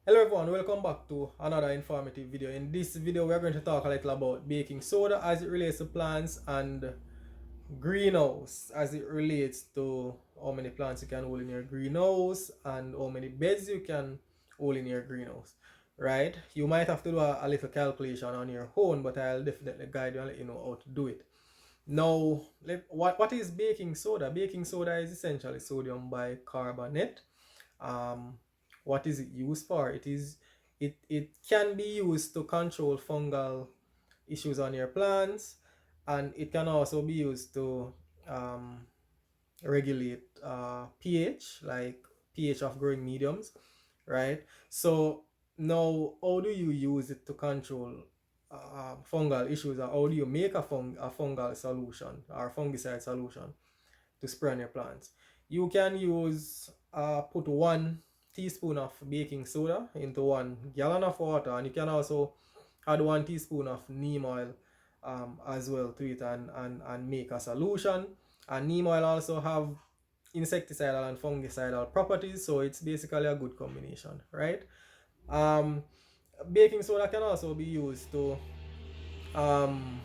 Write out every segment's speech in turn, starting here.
Hello everyone, welcome back to another informative video. In this video, we're going to talk a little about baking soda as it relates to plants and greenhouse as it relates to how many plants you can hold in your greenhouse and how many beds you can hold in your greenhouse. Right? You might have to do a little calculation on your own, but I'll definitely guide you and let you know how to do it. Now, what is baking soda? Baking soda is essentially sodium bicarbonate. um, what is it used for? It can be used to control fungal issues on your plants, and it can also be used to um, regulate pH, like pH of growing mediums, right? So now, how do you use it to control fungal issues, or how do you make a fungal solution or fungicide solution to spray on your plants? You can use put 1 teaspoon of baking soda into 1 gallon of water, and you can also add 1 teaspoon of neem oil as well to it, and make a solution. And neem oil also have insecticidal and fungicidal properties, so it's basically a good combination, right? um, Baking soda can also be used to um,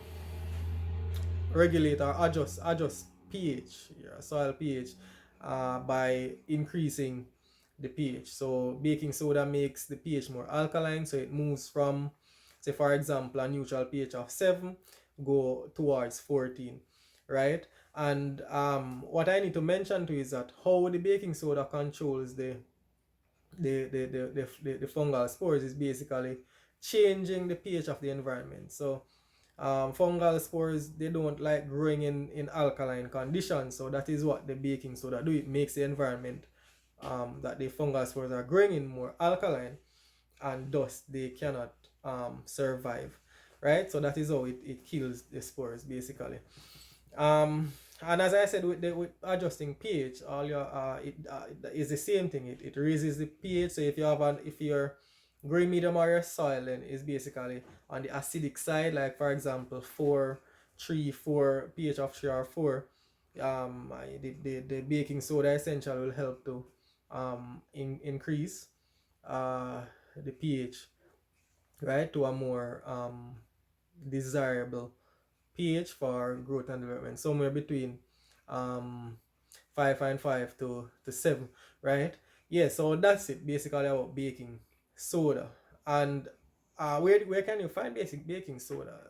regulate or adjust pH, your soil pH, by increasing the pH. So baking soda makes the pH more alkaline, so it moves from, say for example, a neutral pH of 7 go towards 14, right? And what I need to mention to is that how the baking soda controls the fungal spores is basically changing the pH of the environment. So fungal spores, they don't like growing in alkaline conditions, so that is what the baking soda do. It makes the environment that the fungal spores are growing in more alkaline, and thus they cannot survive, right? So that is how it kills the spores basically. And as I said, with adjusting pH, all your it is the same thing. It raises the pH. So if your growing medium or your soil then is basically on the acidic side, like for example 4 pH of 3 or 4, the baking soda essentially will help to increase the pH, right, to a more desirable pH for growth and development, somewhere between um 5.5 to 7, right? Yeah, so that's it basically about baking soda. And where can you find basic baking soda?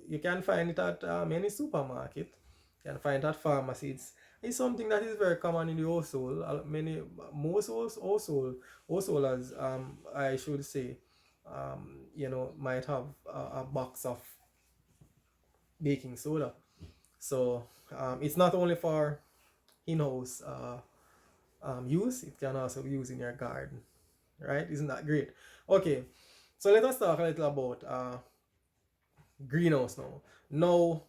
You can find it at any supermarket. You can find it at pharmacies. It's something that is very common in the household. Most householders, I should say, might have a box of baking soda. So it's not only for in-house use, it can also be used in your garden, right? Isn't that great? Okay, so let us talk a little about greenhouse now. Now,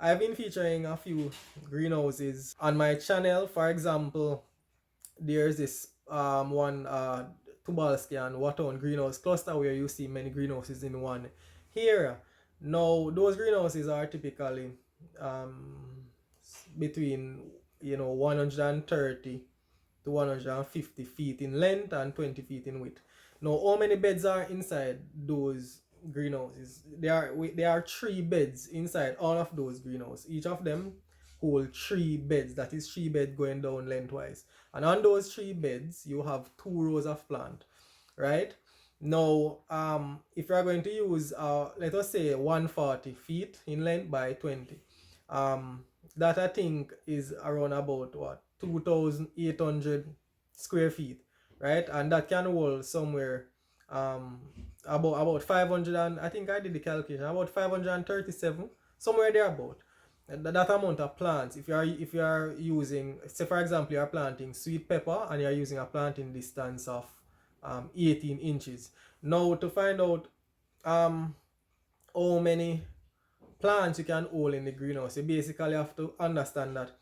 I've been featuring a few greenhouses on my channel. For example, there's this one Tubalski and Waton greenhouse cluster where you see many greenhouses in one area. Now, those greenhouses are typically between 130 to 150 feet in length and 20 feet in width. Now, how many beds are inside those greenhouses? There are 3 beds inside all of those greenhouses. Each of them hold 3 beds. That is 3 beds going down lengthwise. And on those 3 beds, you have 2 rows of plant, right? Now, if you are going to use, let us say 140 feet in length by 20, that I think is around about what 2,800 square feet, right? And that can hold somewhere um about 500, and I think I did the calculation, about 537, somewhere there about. That amount of plants, if you are using, say for example, you are planting sweet pepper and you are using a planting distance of 18 inches. Now, to find out how many plants you can hold in the greenhouse, you basically have to understand that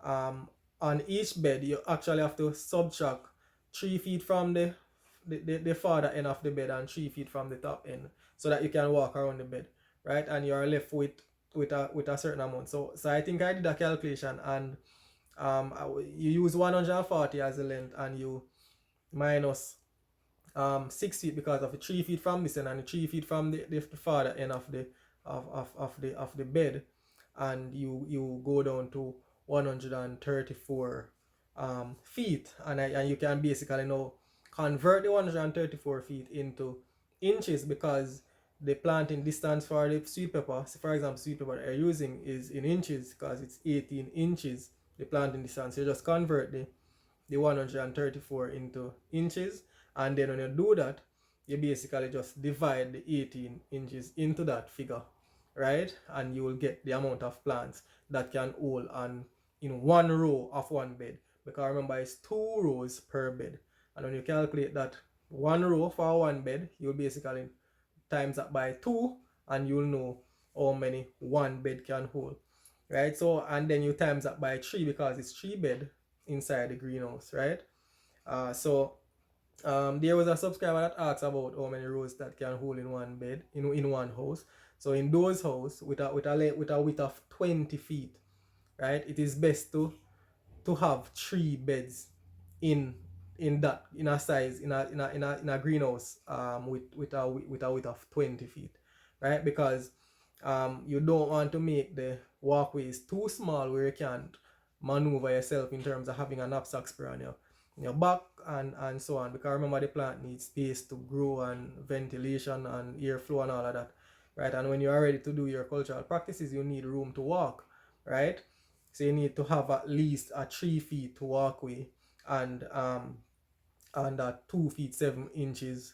on each bed you actually have to subtract 3 feet from the farther end of the bed and 3 feet from the top end, so that you can walk around the bed, right? And you are left with a certain amount. So I think I did a calculation, and you use 140 as the length, and you minus 6 feet because of the 3 feet from this end and the 3 feet from the farther end of the of the bed, and you go down to 134 feet, and you can basically now convert the 134 feet into inches, because the planting distance for the sweet pepper, so for example, sweet pepper that you're using is in inches because it's 18 inches the planting distance. You just convert the 134 into inches, and then when you do that, you basically just divide the 18 inches into that figure, right? And you will get the amount of plants that can hold on in one row of one bed, because remember it's 2 rows per bed, and when you calculate that 1 row for one bed, you'll basically times that by 2, and you'll know how many one bed can hold, right? So, and then you times that by 3 because it's 3 bed inside the greenhouse, right? There was a subscriber that asked about how many rows that can hold in one bed in one house. So in those houses with a width of 20 feet, right, it is best to have 3 beds in in a size in a greenhouse with a width of 20 feet, right? Because you don't want to make the walkways too small where you can't maneuver yourself in terms of having a knapsack spray on your back and so on, because remember the plant needs space to grow and ventilation and airflow and all of that, right? And when you are ready to do your cultural practices, you need room to walk, right? So you need to have at least a 3 feet walkway and a 2 feet 7 inches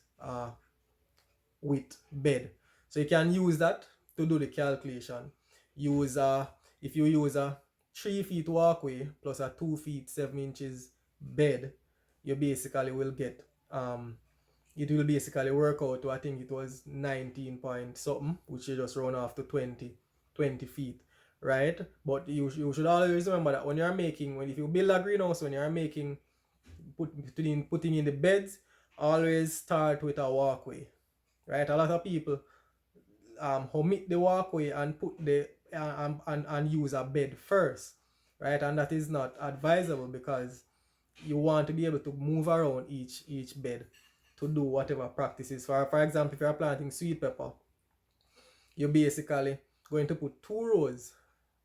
width bed. So you can use that to do the calculation. Use if you use a 3 feet walkway plus a 2 feet 7 inches bed, you basically will get it will basically work out to, I think it was 19 point something, which you just round off to 20 feet, right? But you should always remember that when if you build a greenhouse, when you're making putting in the beds, always start with a walkway, right? A lot of people omit the walkway and put the and use a bed first, right? And that is not advisable, because you want to be able to move around each bed to do whatever practices. For example, if you're planting sweet pepper, you're basically going to put 2 rows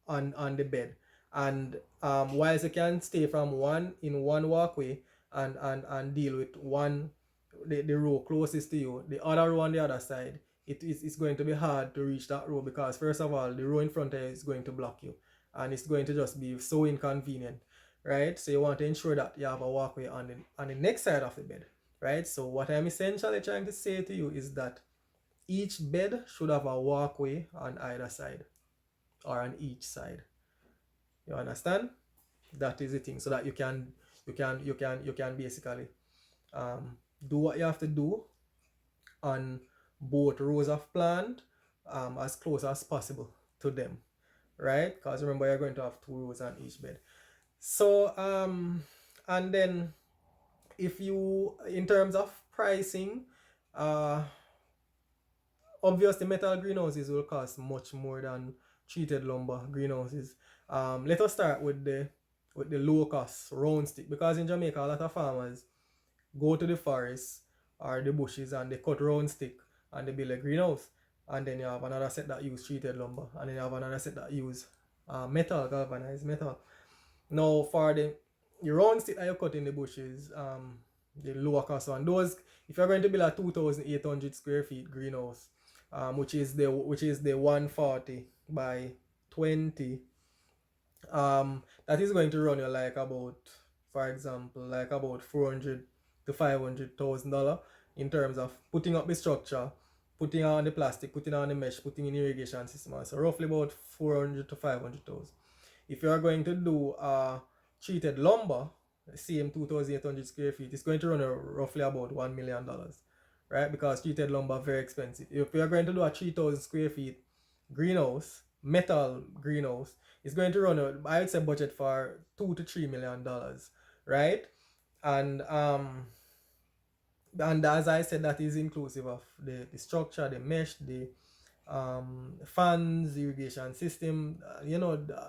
on the bed, and whilst you can stay from one walkway and deal with the row closest to you, the other row on the other side, it's going to be hard to reach that row, because first of all, the row in front of you is going to block you, and it's going to just be so inconvenient, right? So you want to ensure that you have a walkway on the next side of the bed, right? So what I'm essentially trying to say to you is that each bed should have a walkway on either side or on each side. You understand? That is the thing, so that you can basically do what you have to do on both rows of plant, as close as possible to them, right? Because remember, you're going to have 2 rows on each bed. So and then, if you, in terms of pricing, obviously metal greenhouses will cost much more than treated lumber greenhouses. Let us start with the low cost round stick, because in Jamaica a lot of farmers go to the forest or the bushes and they cut round stick and they build a greenhouse, and then you have another set that use treated lumber, and then you have another set that use metal, galvanized metal. Now for the round stick that you cut in the bushes, the lower cost one, those, if you're going to build a 2,800 square feet greenhouse, which is the 140 by 20, that is going to run you like about, for example, like about 400 to $500,000 in terms of putting up the structure, putting on the plastic, putting on the mesh, putting in irrigation system. So roughly about 400 to 500,000. If you are going to do treated lumber, same 2,800 square feet, it's going to run roughly about $1 million, right? Because treated lumber very expensive. If you are going to do a 3,000 square feet greenhouse, metal greenhouse, it's going to run, I would say, budget for $2 to $3 million, right? And as I said, that is inclusive of the structure, the mesh, the fans, irrigation system,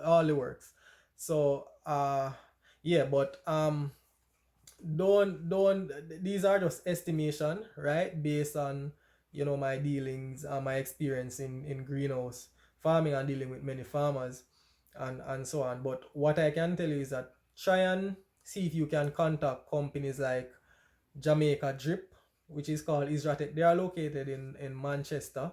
all the works. So yeah, but don't these are just estimation, right, based on my dealings and my experience in greenhouse farming and dealing with many farmers and so on. But what I can tell you is that try and see if you can contact companies like Jamaica Drip, which is called Isratech. They are located in Manchester.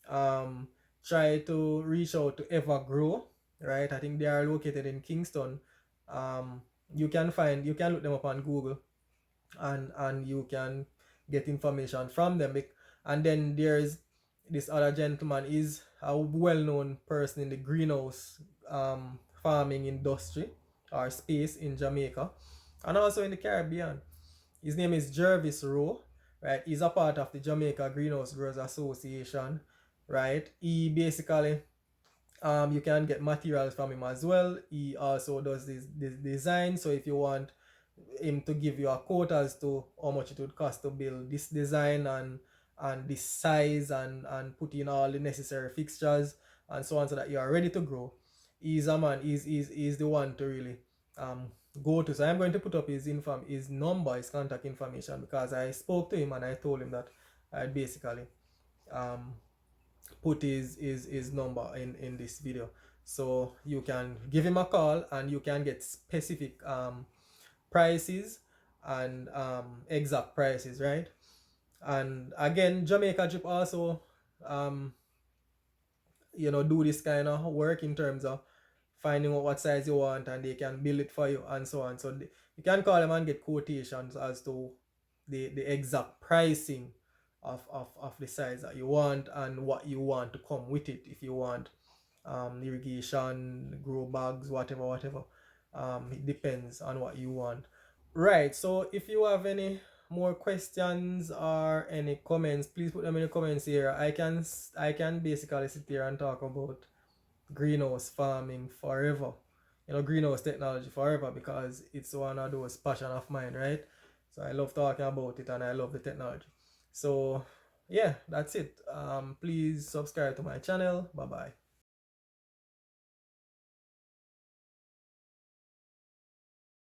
um Try to reach out to Evergrow, right? I think they are located in Kingston. You can look them up on Google, and you can get information from them. And then there's this other gentleman, is a well-known person in the greenhouse farming industry or space in Jamaica and also in the Caribbean. His name is Jervis Rowe, right? He's a part of the Jamaica Greenhouse Growers Association, right? He basically, you can get materials from him as well. He also does this design. So if you want him to give you a quote as to how much it would cost to build this design and this size and put in all the necessary fixtures and so on, so that you are ready to grow, he's a man. He's the one to really um go to. So I'm going to put up his number, his contact information, because I spoke to him and I told him that I'd basically um put his number in this video, so you can give him a call and you can get specific prices and exact prices, right? And again, Jamaica Drip also um do this kind of work in terms of finding out what size you want, and they can build it for you and so on. So you can call them and get quotations as to the exact pricing of the size that you want and what you want to come with it. If you want irrigation, grow bags, whatever. It depends on what you want. Right. So if you have any more questions or any comments, please put them in the comments here. I can basically sit here and talk about greenhouse farming forever. Greenhouse technology forever, because it's one of those passion of mine, right? So I love talking about it and I love the technology. So yeah, that's it. Please subscribe to my channel. Bye bye.